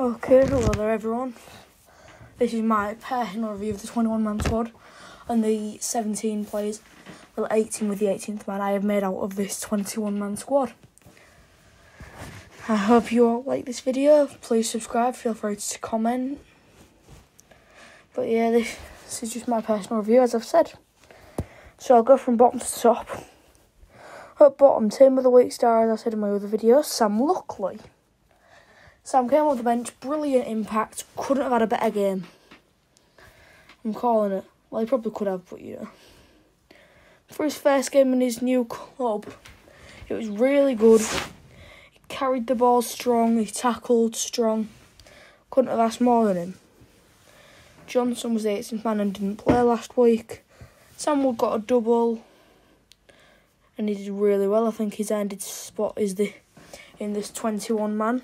Okay, hello there everyone. This is my personal review of the 21-man squad and the 17 players, well 18 with the 18th man I have made out of this 21-man squad. I hope you all like this video. Please subscribe, feel free to comment. But yeah, this is just my personal review, as I've said. So I'll go from bottom to top. At bottom, team of the week star, as I said in my other video, Sam Luckley. Sam came off the bench, brilliant impact, couldn't have had a better game. I'm calling it. Well, he probably could have, but you know. For his first game in his new club, it was really good. He carried the ball strong, he tackled strong. Couldn't have asked more than him. Johnson was the 18th man and didn't play last week. Sam Wood got a double, and he did really well. I think his ended spot is in this 21-man.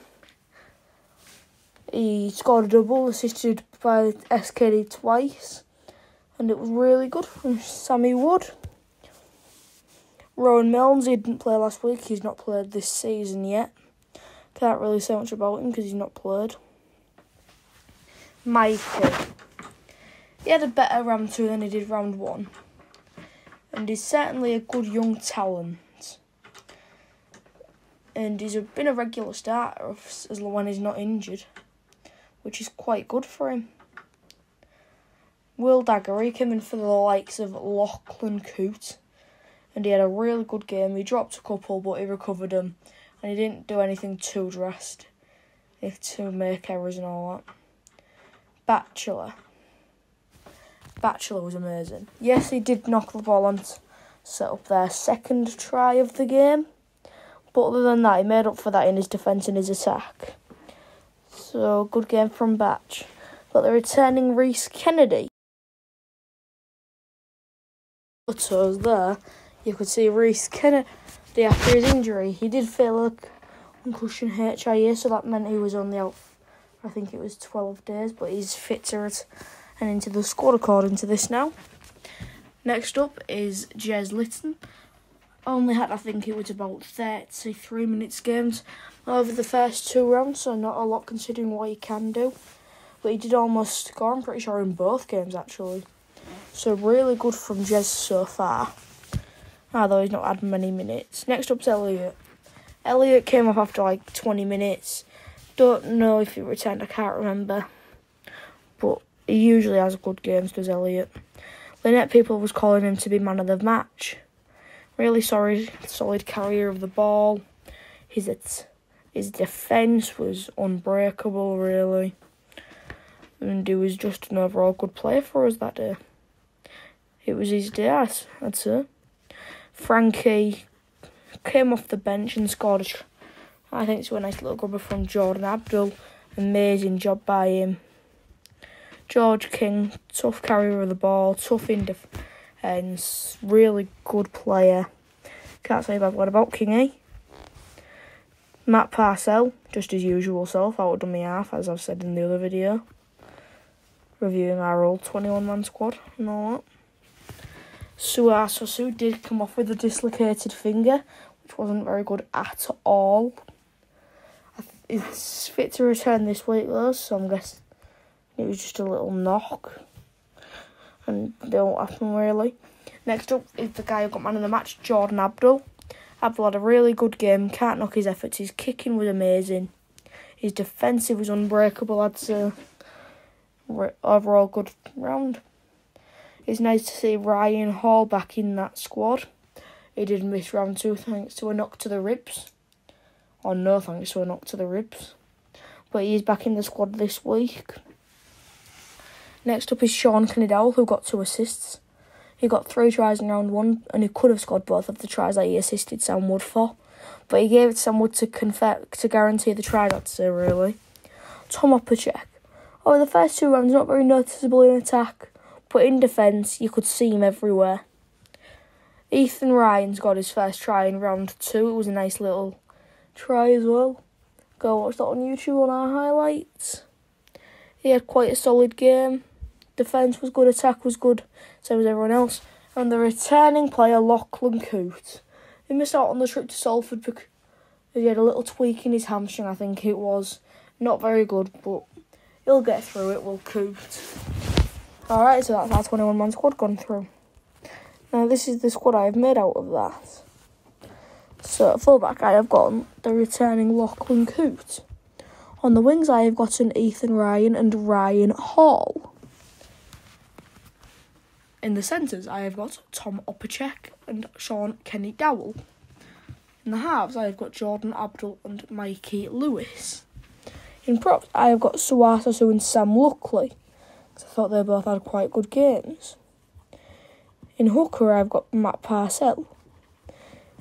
He scored a double, assisted by SKD twice, and it was really good from Sammy Wood. Rowan Milnes, he didn't play last week, he's not played this season yet. Can't really say much about him because he's not played. Mikey. He had a better round 2 than he did round 1. And he's certainly a good young talent. And he's been a regular starter as long as he's not injured, which is quite good for him. Will Dagger, he came in for the likes of Lachlan Coote, and he had a really good game. He dropped a couple, but he recovered them, and he didn't do anything too drastic to make errors and all that. Batchelor was amazing. Yes, he did knock the ball on to set up their second try of the game, but other than that, he made up for that in his defence and his attack. So, good game from Batch. But the returning Reece Kennedy. Photos there, you could see Reece Kennedy after his injury. He did feel a concussion HIA, so that meant he was only out, I think it was 12 days, but he's fit to return and into the squad according to this now. Next up is Jez Litton. Only had, I think it was about 33 minutes games over the first 2 rounds, so not a lot considering what he can do. But he did almost score, I'm pretty sure, in both games actually. So really good from Jez so far, although he's not had many minutes. Next up's Elliot. Elliot came off after like 20 minutes. Don't know if he returned, I can't remember. But he usually has good games, does Elliot. Lynette People was calling him to be man of the match. Really solid carrier of the ball. His defence was unbreakable, really. And he was just an overall good player for us that day. It was his day, I'd say. Frankie came off the bench and scored I think it's a nice little grubber from Jordan Abdul. Amazing job by him. George King, tough carrier of the ball, tough in defence, really good player. Can't say a bad word about Kingy. Matt Parcell, just his usual self, outdone me half, as I've said in the other video. Reviewing our old 21-man squad and all that. Suasosu did come off with a dislocated finger, which wasn't very good at all. It's fit to return this week though, so I'm guessing it was just a little knock. And they won't happen really. Next up is the guy who got man of the match, Jordan Abdul. Abdul had a really good game, can't knock his efforts. His kicking was amazing. His defensive was unbreakable, I'd say. Overall good round. It's nice to see Ryan Hall back in that squad. He did miss round 2 thanks to a knock to the ribs. Or no thanks to a knock to the ribs. But he's back in the squad this week. Next up is Sean Kennedy, who got 2 assists. He got 3 tries in round 1, and he could have scored both of the tries that he assisted Sam Wood for. But he gave it to Sam Wood to guarantee the try, I'd say, really. Tom Opacek. Over the first 2 rounds, not very noticeable in attack, but in defence, you could see him everywhere. Ethan Ryan's got his first try in round 2. It was a nice little try as well. Go watch that on YouTube on our highlights. He had quite a solid game. Defence was good, attack was good, so was everyone else. And the returning player, Lachlan Coote. He missed out on the trip to Salford because he had a little tweak in his hamstring, I think it was. Not very good, but he'll get through it. We'll Coot. Alright, so that's our 21-man squad gone through. Now, this is the squad I have made out of that. So, at fullback, I have gotten the returning Lachlan Coote. On the wings, I have gotten Ethan Ryan and Ryan Hall. In the centres, I have got Tom Opacek and Sean Kenny Dowell. In the halves, I have got Jordan Abdul and Mikey Lewis. In props, I have got Suwatasu and Sam Luckley, because I thought they both had quite good games. In hooker, I have got Matt Parcell.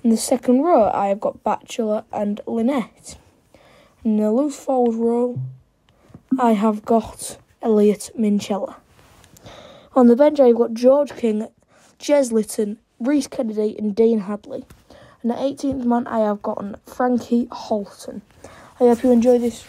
In the second row, I have got Batchelor and Lynette. In the loose forward row, I have got Elliot Minchella. On the bench, I've got George King, Jez Litton, Reece Kennedy and Dean Hadley. And at 18th man, I have gotten Frankie Holton. I hope you enjoy this